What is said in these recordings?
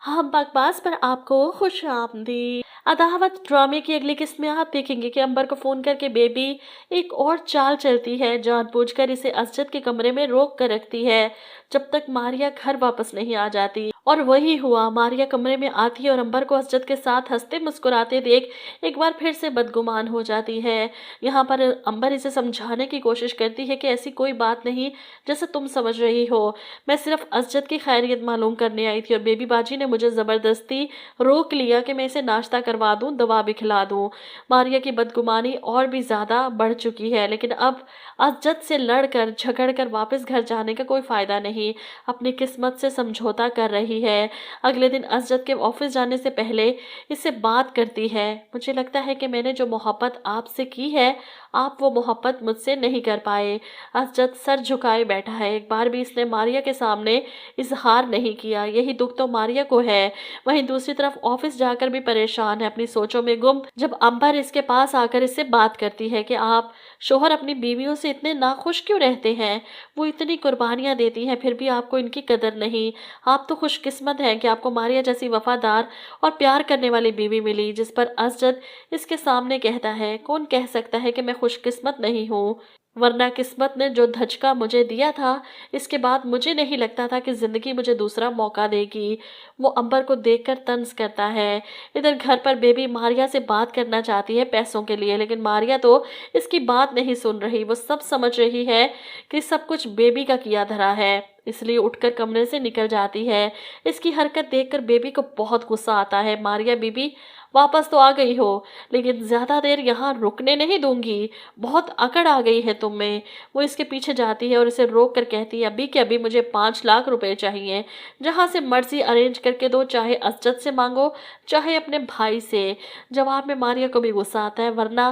हम बकवास पर आपको खुश आमदी। अदावत ड्रामे की अगली किस्त में आप देखेंगे कि अंबर को फोन करके बेबी एक और चाल चलती है, जानबूझकर इसे असजद के कमरे में रोक कर रखती है जब तक मारिया घर वापस नहीं आ जाती। और वही हुआ, मारिया कमरे में आती है और अंबर को असजद के साथ हंसते मुस्कुराते देख एक बार फिर से बदगुमान हो जाती है। यहाँ पर अंबर इसे समझाने की कोशिश करती है कि ऐसी कोई बात नहीं जैसे तुम समझ रही हो, मैं सिर्फ असजद की खैरियत मालूम करने आई थी और बेबी बाजी ने मुझे ज़बरदस्ती रोक लिया कि मैं इसे नाश्ता करवा दूं, दवा भी खिला दूं। मारिया की बदगुमानी और भी ज़्यादा बढ़ चुकी है, लेकिन अब असजद से लड़कर झगड़कर वापस घर जाने का कोई फ़ायदा नहीं, अपनी किस्मत से समझौता कर रही है। अगले दिन असजद के ऑफिस जाने से पहले इससे बात करती है, मुझे लगता है कि मैंने जो मोहब्बत आपसे की है आप वो मोहब्बत मुझसे नहीं कर पाए। असजद सर झुकाए बैठा है, एक बार भी इसने मारिया के सामने इजहार नहीं किया, यही दुख तो मारिया को है। वहीं दूसरी तरफ ऑफिस जाकर भी परेशान है, अपनी सोचों में गुम, जब अंबर इसके पास आकर इससे बात करती है कि आप शोहर अपनी बीवियों से इतने नाखुश क्यों रहते हैं, वो इतनी कुर्बानियां देती हैं फिर भी आपको इनकी कदर नहीं। आप तो खुशकिस्मत हैं कि आपको मारिया जैसी वफादार और प्यार करने वाली बीवी मिली। जिस पर असजद इसके सामने कहता है, कौन कह सकता है कि मैं खुशकिस्मत नहीं हूँ, वरना किस्मत ने जो धचका मुझे दिया था इसके बाद मुझे नहीं लगता था कि ज़िंदगी मुझे दूसरा मौका देगी। वो अंबर को देखकर तंज करता है। इधर घर पर बेबी मारिया से बात करना चाहती है पैसों के लिए, लेकिन मारिया तो इसकी बात नहीं सुन रही। वो सब समझ रही है कि सब कुछ बेबी का किया धरा है, इसलिए उठकर कमरे से निकल जाती है। इसकी हरकत देखकर बेबी को बहुत गुस्सा आता है। मारिया बीबी वापस तो आ गई हो, लेकिन ज़्यादा देर यहाँ रुकने नहीं दूंगी, बहुत अकड़ आ गई है तुम में। वो इसके पीछे जाती है और इसे रोक कर कहती है, अभी के अभी मुझे 5 लाख रुपए चाहिए, जहाँ से मर्जी अरेंज करके दो, चाहे असजद से मांगो चाहे अपने भाई से। जवाब में मारिया को भी गुस्सा आता है, वरना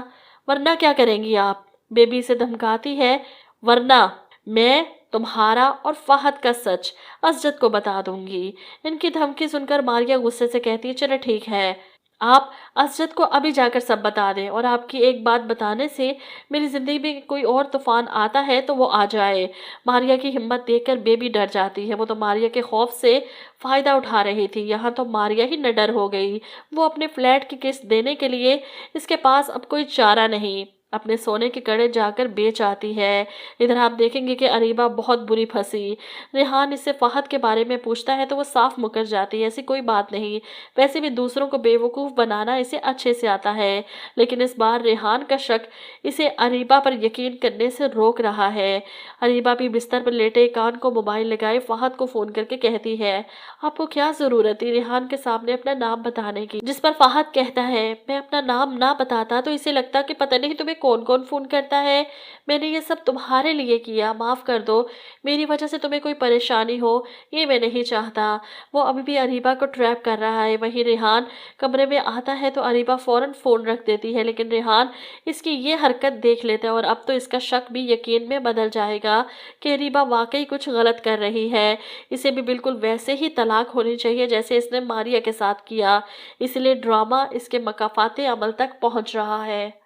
वरना क्या करेंगी आप, बेबी से धमकाती है, वरना मैं तुम्हारा और फहद का सच असजद को बता दूंगी। इनकी धमकी सुनकर मारिया गुस्से से कहती है, चलो ठीक है, आप असजद को अभी जाकर सब बता दें, और आपकी एक बात बताने से मेरी ज़िंदगी में कोई और तूफान आता है तो वो आ जाए। मारिया की हिम्मत देखकर बेबी डर जाती है, वो तो मारिया के खौफ से फ़ायदा उठा रही थी, यहाँ तो मारिया ही निडर हो गई। वो अपने फ्लैट की किस्त देने के लिए इसके पास अब कोई चारा नहीं, अपने सोने के कड़े जाकर बेच आती है। इधर आप देखेंगे कि अरीबा बहुत बुरी फंसी। रेहान इससे फहद के बारे में पूछता है तो वो साफ मुकर जाती है, ऐसी कोई बात नहीं, वैसे भी दूसरों को बेवकूफ़ बनाना इसे अच्छे से आता है। लेकिन इस बार रेहान का शक इसे अरीबा पर यकीन करने से रोक रहा है। अरीबा भी बिस्तर पर लेटे कान को मोबाइल लगाए फहद को फ़ोन करके कहती है, आपको क्या ज़रूरत थी रेहान के सामने अपना नाम बताने की। जिस पर फहद कहता है, मैं अपना नाम ना बताता तो इसे लगता कि पता नहीं तुम्हें कौन कौन फ़ोन करता है, मैंने ये सब तुम्हारे लिए किया, माफ़ कर दो, मेरी वजह से तुम्हें कोई परेशानी हो ये मैं नहीं चाहता। वो अभी भी अरीबा को ट्रैप कर रहा है। वहीं रेहान कमरे में आता है तो अरीबा फ़ौरन फ़ोन रख देती है, लेकिन रेहान इसकी ये हरकत देख लेता है और अब तो इसका शक भी यकीन में बदल जाएगा कि अरीबा वाकई कुछ गलत कर रही है। इसे भी बिल्कुल वैसे ही तलाक होनी चाहिए जैसे इसने मारिया के साथ किया, इसलिए ड्रामा इसके मकाफाते अमल तक पहुंच रहा है।